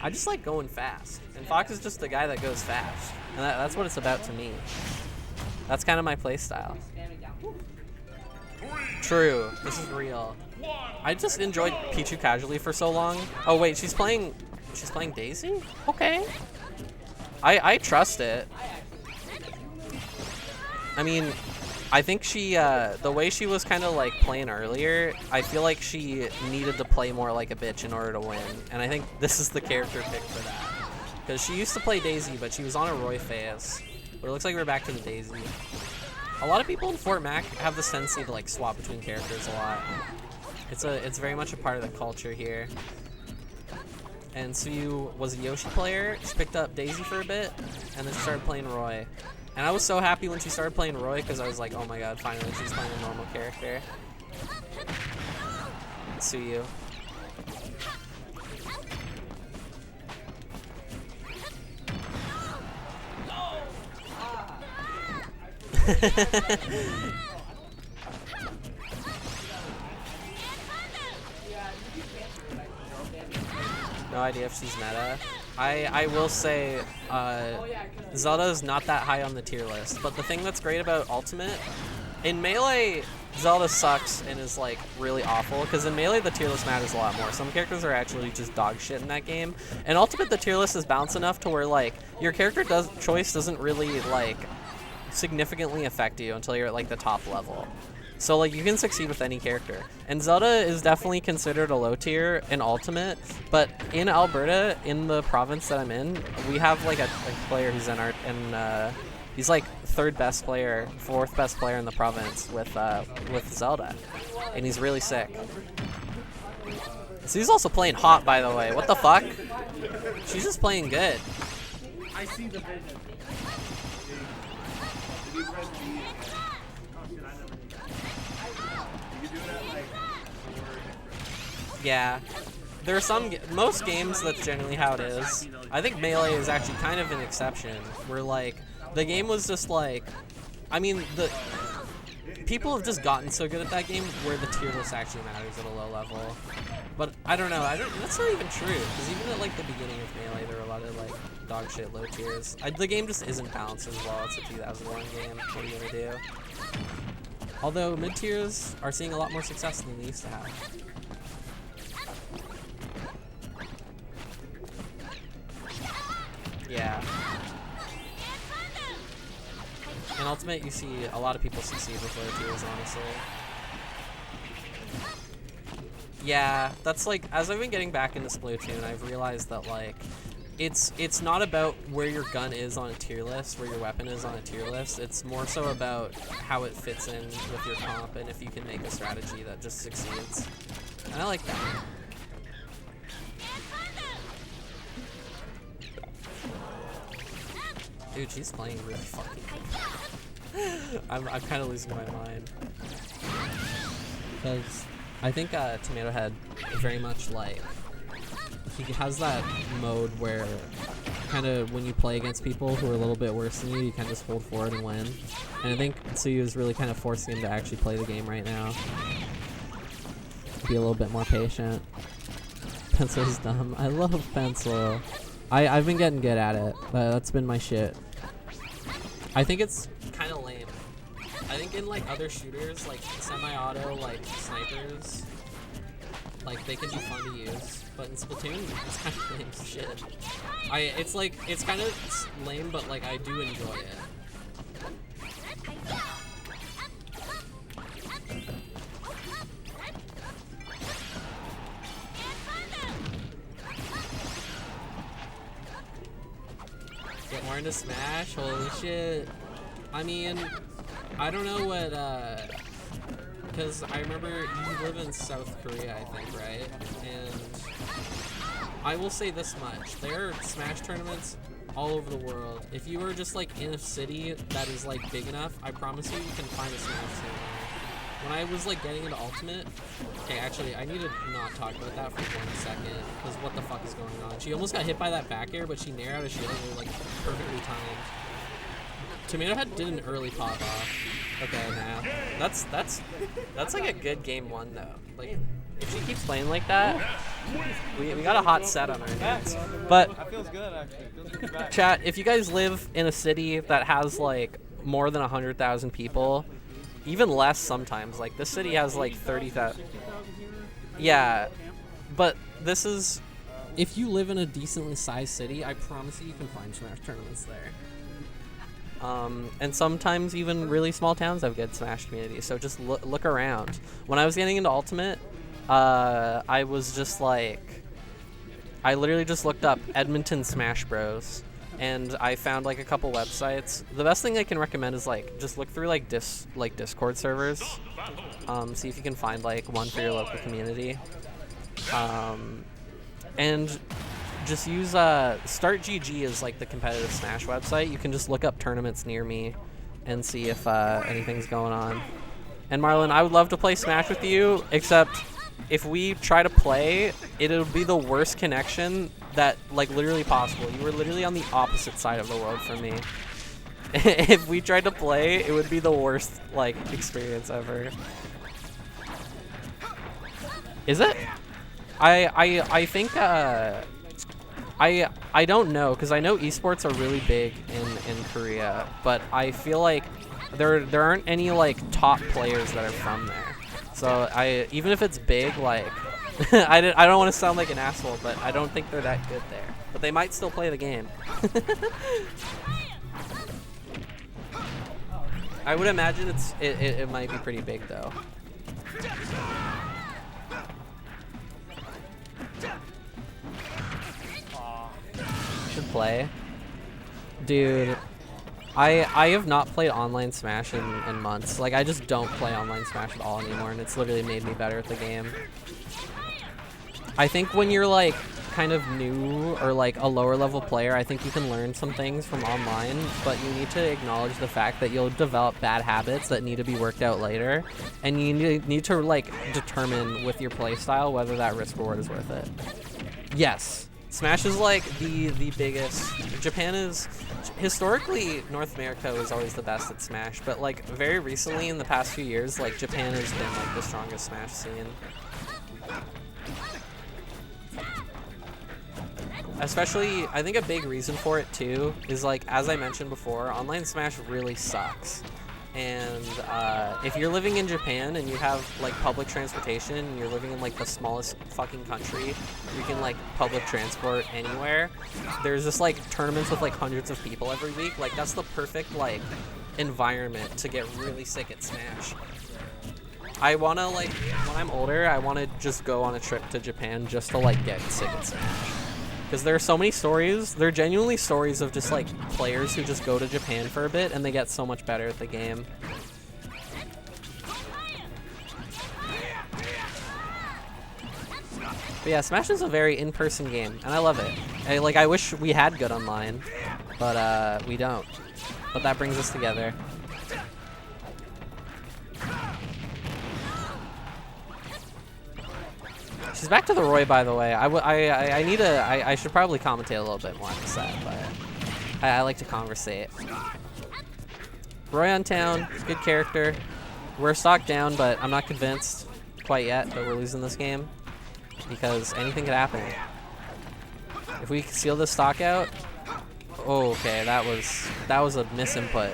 I just like going fast. And Fox is just the guy that goes fast. And that's what it's about to me. That's kind of my play style. True. This is real. I just enjoyed Pichu casually for so long. Oh wait, she's playing Daisy? Okay. I trust it. I mean, I think she, the way she was kind of like playing earlier, I feel like she needed to play more like a bitch in order to win. And I think this is the character pick for that. Because she used to play Daisy, but she was on a Roy phase. But it looks like we're back to the Daisy. A lot of people in Fort Mac have this tendency to like swap between characters a lot. It's very much a part of the culture here. And Tsuyu was a Yoshi player. She picked up Daisy for a bit, and then she started playing Roy. And I was so happy when she started playing Roy because I was like, oh my god, finally she's playing a normal character. Tsuyu. No idea if she's meta. I will say Zelda is not that high on the tier list, but the thing that's great about Ultimate, in Melee, Zelda sucks and is like really awful, because in Melee the tier list matters a lot more. Some characters are actually just dog shit in that game. And Ultimate, the tier list is balanced enough to where like your character choice doesn't really like significantly affect you until you're at like the top level. So like you can succeed with any character. And Zelda is definitely considered a low tier in Ultimate, but in Alberta, in the province that I'm in, we have like a player who's in he's like third best player, fourth best player in the province with Zelda. And he's really sick. So he's also playing hot, by the way. What the fuck? She's just playing good. I see the vision. Yeah, there are most games that's generally how it is. I think Melee is actually kind of an exception, where like the game was just like, I mean, the people have just gotten so good at that game where the tier list actually matters at a low level. But I don't know, that's not even true, because even at like the beginning of Melee there were a lot of like dog shit low tiers. The game just isn't balanced as well. It's a 2001 game. What are you gonna do? Although mid tiers are seeing a lot more success than they used to have. Yeah. In Ultimate, you see a lot of people succeed with low tiers, honestly. Yeah, that's like, as I've been getting back into Splatoon, I've realized that like, it's not about where your gun is on a tier list, where your weapon is on a tier list. It's more so about how it fits in with your comp and if you can make a strategy that just succeeds. And I like that. Dude, she's playing really fucking good. I'm kind of losing my mind. Because I think TomatoHead very much like, he has that mode where kind of when you play against people who are a little bit worse than you, you kind of just hold forward and win. And I think Tsuyu is really kind of forcing him to actually play the game right now. Be a little bit more patient. Pencil's dumb. I love Pencil. I've been getting good at it. That's been my shit. I think it's kind of lame. I think in like other shooters, like semi-auto, like snipers, like they can be fun to use. But in Splatoon, it's kind of lame as shit. It's kind of lame, but like I do enjoy it. Get more into Smash? Holy shit. I mean, I don't know what, because I remember you live in South Korea, I think, right? And I will say this much. There are Smash tournaments all over the world. If you are just like in a city that is like big enough, I promise you can find a Smash tournament. When I was like getting into Ultimate, okay, actually, I need to not talk about that for 1 second, because what the fuck is going on? She almost got hit by that back air, but she nared out a shield and like perfectly timed. TomatoHead did an early pop off. Okay, now that's like a good game one though. Like if she keeps playing like that, we got a hot set on our hands. But That feels good, actually. Feels good to be back. chat, if you guys live in a city that has like more than 100,000 people, even less sometimes, like this city has like 30,000. Yeah, but this is, if you live in a decently sized city, I promise you can find Smash tournaments there. And sometimes even really small towns have good Smash communities, so just look around. When I was getting into Ultimate, I was just like, I literally just looked up Edmonton Smash Bros, and I found like a couple websites. The best thing I can recommend is like just look through like Discord servers, see if you can find like one for your local community, and just use StartGG is like the competitive Smash website. You can just look up tournaments near me and see if anything's going on. And Marlon, I would love to play Smash with you, except if we try to play, it'll be the worst connection that like literally possible. You were literally on the opposite side of the world from me. If we tried to play, it would be the worst like experience ever. Is it? I think I don't know, because I know esports are really big in Korea, but I feel like there aren't any like top players that are from there. So even if it's big, like I don't want to sound like an asshole, but I don't think they're that good there. But they might still play the game. I would imagine it might be pretty big though. Should play. Dude, I have not played online Smash in months. Like, I just don't play online Smash at all anymore, and it's literally made me better at the game. I think when you're like kind of new or like a lower level player, I think you can learn some things from online, but you need to acknowledge the fact that you'll develop bad habits that need to be worked out later, and you need to like determine with your play style whether that risk reward is worth it. Yes. Smash is like the biggest. Japan is, historically, North America was always the best at Smash, but like very recently in the past few years, like Japan has been like the strongest Smash scene. Especially, I think a big reason for it too is like, as I mentioned before, online Smash really sucks. And if you're living in Japan and you have like public transportation and you're living in like the smallest fucking country, you can like public transport anywhere. There's just like tournaments with like hundreds of people every week. Like that's the perfect like environment to get really sick at Smash. I wanna like, when I'm older, I wanna just go on a trip to Japan just to like get sick at Smash. Because there are so many stories, there are genuinely stories of just like players who just go to Japan for a bit and they get so much better at the game. But yeah, Smash is a very in-person game, and I love it. I wish we had good online, but we don't. But that brings us together. She's back to the Roy, by the way. I should probably commentate a little bit more on the set, but I like to conversate. Roy on town, good character. We're stock down, but I'm not convinced quite yet that we're losing this game because anything could happen. If we seal this stock out, oh, okay, that was a misinput.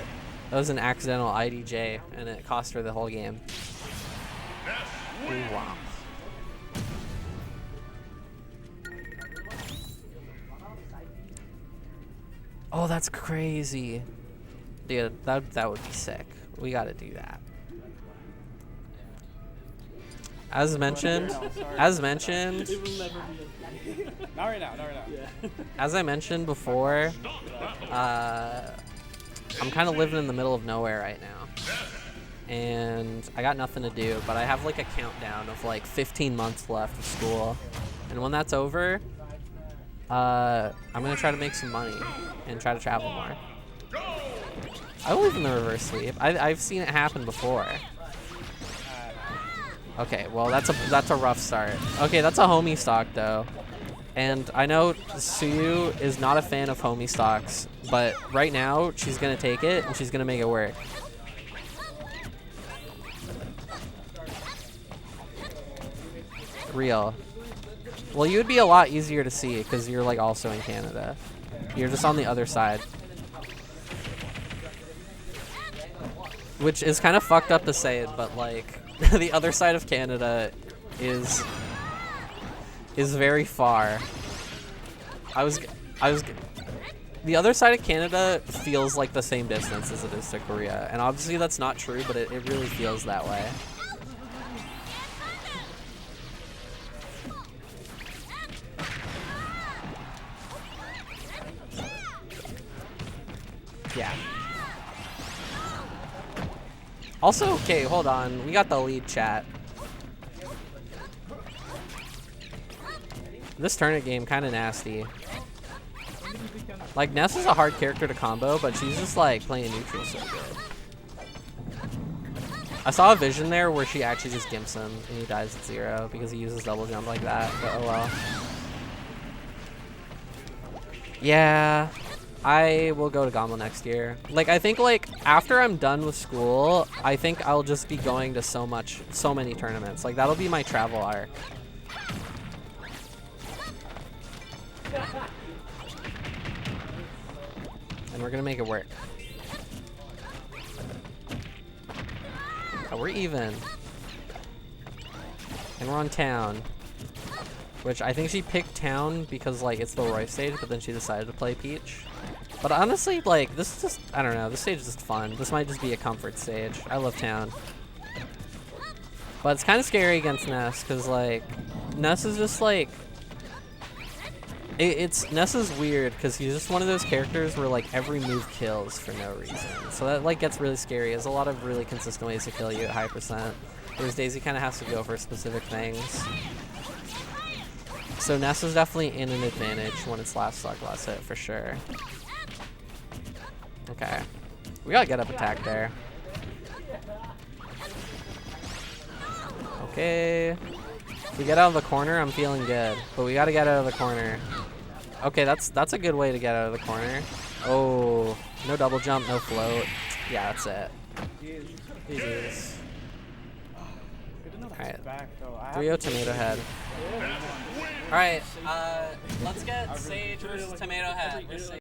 That was an accidental IDJ, and it cost her the whole game. Ooh, wow. Oh, that's crazy. Dude, that would be sick. We gotta do that. As mentioned, Not right now. Yeah. as I mentioned before, I'm kind of living in the middle of nowhere right now. And I got nothing to do, but I have like a countdown of like 15 months left of school. And when that's over, I'm gonna try to make some money and try to travel more. I believe in the reverse sweep. I've seen it happen before. Okay, well that's a rough start. Okay, that's a homie stock though. And I know Tsuyu is not a fan of homie stocks, but right now she's gonna take it and she's gonna make it work. real. Well, you would be a lot easier to see because you're like also in Canada. You're just on the other side. Which is kind of fucked up to say it, but like the other side of Canada is very far. The other side of Canada feels like the same distance as it is to Korea, and obviously that's not true, but it really feels that way. Yeah. Also, okay, hold on. We got the lead chat. This turnip game kind of nasty. Like, Ness is a hard character to combo, but she's just like playing neutral so good. I saw a vision there where she actually just gimps him and he dies at 0 because he uses double jump like that, but oh well. Yeah, I will go to Gamo next year. Like, I think like after I'm done with school, I think I'll just be going to so many tournaments. Like, that'll be my travel arc. And we're gonna make it work. Oh, we're even. And we're on town. Which I think she picked town because like it's the Roy stage, but then she decided to play Peach. But honestly, like, this is just, I don't know, this stage is just fun. This might just be a comfort stage. I love town. But it's kind of scary against Ness, because like, Ness is just like, Ness is weird because he's just one of those characters where like every move kills for no reason. So that like gets really scary. There's a lot of really consistent ways to kill you at high percent. Whereas Daisy kind of has to go for specific things. So Ness is definitely in an advantage when it's last stock, last hit for sure. Okay. We gotta get up attack there. Okay. If we get out of the corner, I'm feeling good. But we gotta get out of the corner. Okay, that's a good way to get out of the corner. Oh, no double jump, no float. Yeah, that's it. GG's. Alright. 3-0 TomatoHead. Alright, let's get Sage versus TomatoHead.